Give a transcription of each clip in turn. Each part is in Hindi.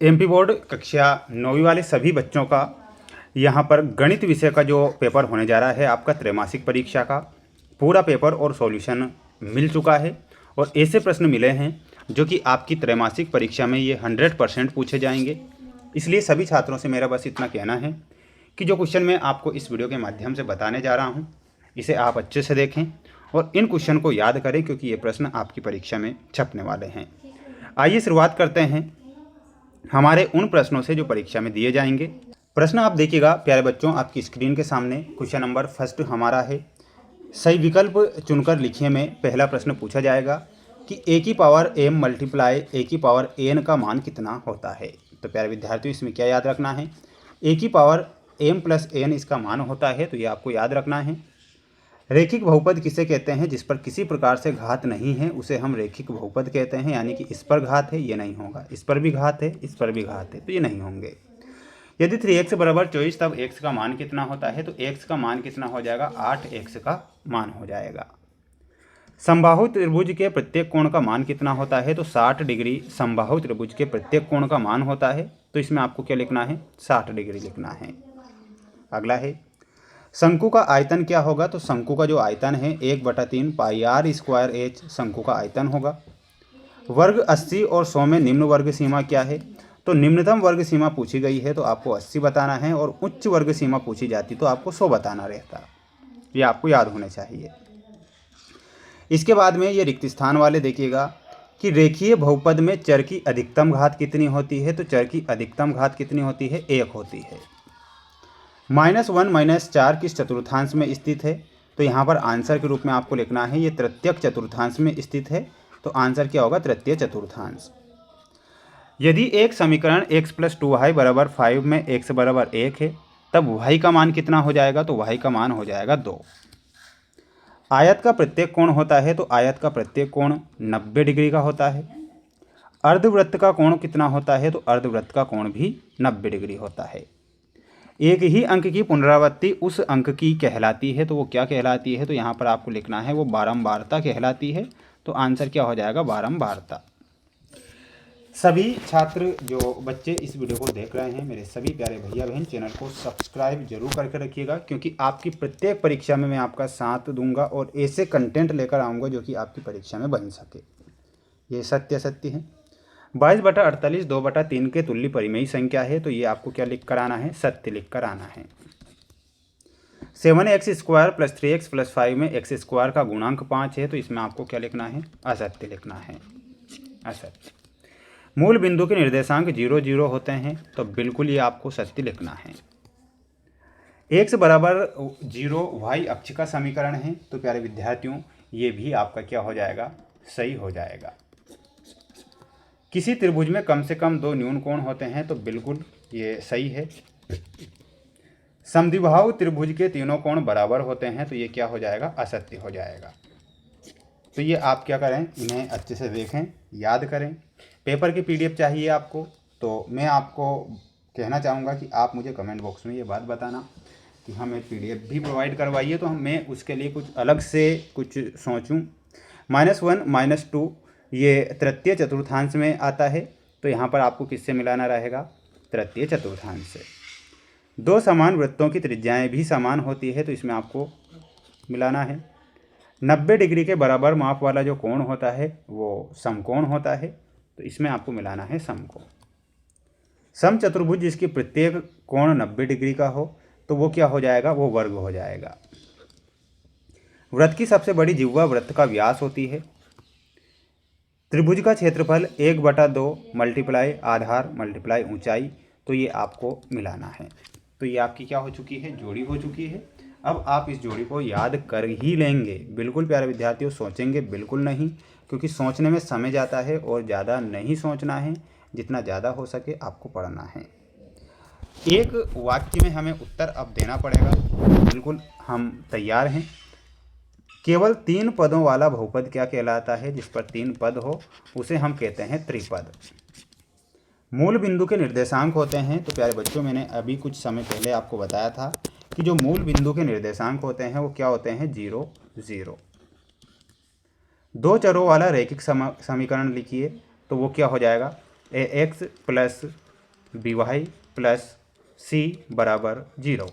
एमपी बोर्ड कक्षा 9वीं वाले सभी बच्चों का यहाँ पर गणित विषय का जो पेपर होने जा रहा है आपका त्रैमासिक परीक्षा का पूरा पेपर और सॉल्यूशन मिल चुका है। और ऐसे प्रश्न मिले हैं जो कि आपकी त्रैमासिक परीक्षा में ये 100% पूछे जाएंगे। इसलिए सभी छात्रों से मेरा बस इतना कहना है कि जो क्वेश्चन मैं आपको इस वीडियो के माध्यम से बताने जा रहा हूँ इसे आप अच्छे से देखें और इन क्वेश्चन को याद करें, क्योंकि ये प्रश्न आपकी परीक्षा में छपने वाले हैं। आइए शुरुआत करते हैं हमारे उन प्रश्नों से जो परीक्षा में दिए जाएंगे। प्रश्न आप देखिएगा प्यारे बच्चों, आपकी स्क्रीन के सामने क्वेश्चन नंबर फर्स्ट हमारा है। सही विकल्प चुनकर लिखिए में पहला प्रश्न पूछा जाएगा कि a की पावर m मल्टीप्लाई a की पावर n का मान कितना होता है। तो प्यारे विद्यार्थियों, इसमें क्या याद रखना है, a की पावर m प्लस n इसका मान होता है, तो ये आपको याद रखना है। रैखिक बहुपद किसे कहते हैं, जिस पर किसी प्रकार से घात नहीं है उसे हम रैखिक बहुपद कहते हैं। यानी कि इस पर घात है, ये नहीं होगा, इस पर भी घात है, इस पर भी घात है, तो ये नहीं होंगे। यदि 3x बराबर 24 तब x का मान कितना होता है, तो x का मान कितना हो जाएगा, 8x का मान हो जाएगा। समबाहु त्रिभुज के प्रत्येक कोण का मान कितना होता है, तो 60 डिग्री समबाहु त्रिभुज के प्रत्येक कोण का मान होता है। तो इसमें आपको क्या लिखना है, 60 डिग्री लिखना है। अगला है शंकु का आयतन क्या होगा, तो शंकु का जो आयतन है 1/3 पाई आर स्क्वायर एच शंकु का आयतन होगा। वर्ग 80 और 100 में निम्न वर्ग सीमा क्या है, तो निम्नतम वर्ग सीमा पूछी गई है तो आपको 80 बताना है, और उच्च वर्ग सीमा पूछी जाती तो आपको 100 बताना रहता। ये आपको याद होने चाहिए। इसके बाद में ये रिक्त स्थान वाले देखिएगा कि रेखीय बहुपद में चर की अधिकतम घात कितनी होती है, तो चर की अधिकतम घात कितनी होती है, 1 होती है। -1 -4 किस चतुर्थांश में स्थित है, तो यहाँ पर आंसर के रूप में आपको लिखना है ये तृतीयक चतुर्थांश में स्थित है, तो आंसर क्या होगा, तृतीय चतुर्थांश। यदि एक समीकरण x + 2y = 5 में x = 1 है तब y का मान कितना हो जाएगा, तो y का मान हो जाएगा 2। आयत का प्रत्येक कोण होता है, तो आयत का प्रत्येक कोण 90 डिग्री का होता है। अर्धवृत्त का कोण कितना होता है, तो अर्धवृत्त का कोण भी 90 डिग्री होता है। एक ही अंक की पुनरावृत्ति उस अंक की कहलाती है, तो वो क्या कहलाती है, तो यहाँ पर आपको लिखना है वो बारंबारता कहलाती है। तो आंसर क्या हो जाएगा, बारंबारता। सभी छात्र जो बच्चे इस वीडियो को देख रहे हैं, मेरे सभी प्यारे भैया बहन, चैनल को सब्सक्राइब जरूर करके रखिएगा, क्योंकि आपकी प्रत्येक परीक्षा में मैं आपका साथ दूंगा और ऐसे कंटेंट लेकर आऊँगा जो कि आपकी परीक्षा में बन सके। ये सत्य है। 22/48 2/3 के तुल्य परिमेयी संख्या है, तो ये आपको क्या लिख कर आना है, सत्य लिख कर आना है। 7x² + 3x + 5 में x² का गुणांक 5 है, तो इसमें आपको क्या लिखना है, असत्य लिखना है, असत्य। मूल बिंदु के निर्देशांक 0 0 होते हैं, तो बिल्कुल ये आपको सत्य लिखना है। x = 0 y अक्ष का समीकरण है, तो प्यारे विद्यार्थियों ये भी आपका क्या हो जाएगा, सही हो जाएगा। किसी त्रिभुज में कम से कम 2 न्यून कोण होते हैं, तो बिल्कुल ये सही है। समद्विबाहु त्रिभुज के तीनों कोण बराबर होते हैं, तो ये क्या हो जाएगा, असत्य हो जाएगा। तो ये आप क्या करें, इन्हें अच्छे से देखें, याद करें। पेपर की PDF चाहिए आपको, तो मैं आपको कहना चाहूँगा कि आप मुझे कमेंट बॉक्स में ये बात बताना कि हमें PDF भी प्रोवाइड करवाइए, तो मैं उसके लिए कुछ अलग से कुछ सोचूं। -1 -2 ये तृतीय चतुर्थांश में आता है, तो यहाँ पर आपको किससे मिलाना रहेगा, तृतीय चतुर्थांश से। 2 समान वृत्तों की त्रिज्याएं भी समान होती है, तो इसमें आपको मिलाना है। 90 डिग्री के बराबर माप वाला जो कोण होता है वो समकोण होता है, तो इसमें आपको मिलाना है समकोण। समचतुर्भुज जिसकी प्रत्येक कोण 90 डिग्री का हो, तो वो क्या हो जाएगा, वो वर्ग हो जाएगा। वृत्त की सबसे बड़ी जिह्वा वृत्त का व्यास होती है। त्रिभुज का क्षेत्रफल 1/2 मल्टीप्लाई आधार मल्टीप्लाई ऊंचाई, तो ये आपको मिलाना है। तो ये आपकी क्या हो चुकी है, जोड़ी हो चुकी है। अब आप इस जोड़ी को याद कर ही लेंगे, बिल्कुल प्यारे विद्यार्थियों, सोचेंगे बिल्कुल नहीं, क्योंकि सोचने में समय जाता है और ज़्यादा नहीं सोचना है, जितना ज़्यादा हो सके आपको पढ़ना है। एक वाक्य में हमें उत्तर अब देना पड़ेगा, बिल्कुल हम तैयार हैं। केवल 3 पदों वाला बहुपद क्या कहलाता है, जिस पर 3 पद हो उसे हम कहते हैं त्रिपद। मूल बिंदु के निर्देशांक होते हैं, तो प्यारे बच्चों मैंने अभी कुछ समय पहले आपको बताया था कि जो मूल बिंदु के निर्देशांक होते हैं वो क्या होते हैं, 0 0। 2 चरों वाला रैखिक समीकरण लिखिए, तो वो क्या हो जाएगा, ax + BY प्लस C बराबर 0।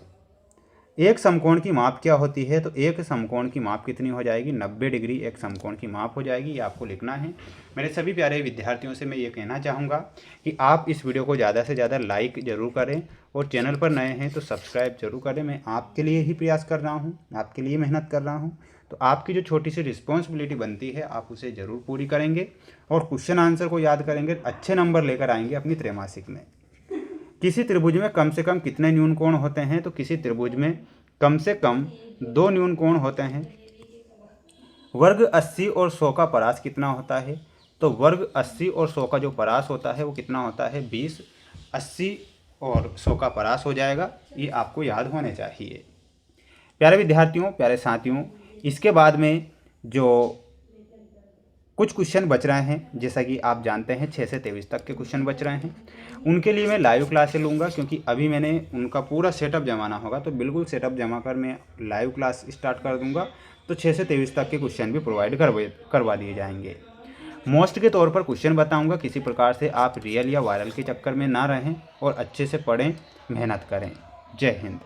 एक समकोण की माप क्या होती है? तो एक समकोण की माप कितनी हो जाएगी? 90 डिग्री एक समकोण की माप हो जाएगी। ये आपको लिखना है। मेरे सभी प्यारे विद्यार्थियों से मैं ये कहना चाहूँगा कि आप इस वीडियो को ज़्यादा से ज़्यादा लाइक ज़रूर करें और चैनल पर नए हैं तो सब्सक्राइब जरूर करें। मैं आपके लिए ही प्रयास कर रहा हूँ, आपके लिए मेहनत कर रहा हूँ। तो आपकी जो छोटी सी रिस्पॉन्सिबिलिटी बनती है आप उसे ज़रूर पूरी करेंगे और क्वेश्चन आंसर को याद करेंगे, अच्छे नंबर लेकर आएंगे अपनी त्रैमासिक में। किसी त्रिभुज में कम से कम कितने न्यून कोण होते हैं? तो किसी त्रिभुज में कम से कम 2 न्यून कोण होते हैं। वर्ग 80 और 100 का परास कितना होता है? तो वर्ग 80 और 100 का जो परास होता है वो कितना होता है? 20। 80 और 100 का परास हो जाएगा। ये आपको याद होने चाहिए। प्यारे विद्यार्थियों, प्यारे साथियों, इसके बाद में जो कुछ क्वेश्चन बच रहे हैं, जैसा कि आप जानते हैं 6 से 23 तक के क्वेश्चन बच रहे हैं, उनके लिए मैं लाइव क्लासें लूँगा क्योंकि अभी मैंने उनका पूरा सेटअप जमाना होगा। तो बिल्कुल सेटअप जमा कर मैं लाइव क्लास स्टार्ट कर दूँगा। तो 6 से 23 तक के क्वेश्चन भी प्रोवाइड करवा दिए जाएंगे। मोस्ट के तौर पर क्वेश्चन बताऊँगा। किसी प्रकार से आप रियल या वायरल के चक्कर में ना रहें और अच्छे से पढ़ें, मेहनत करें। जय हिंद।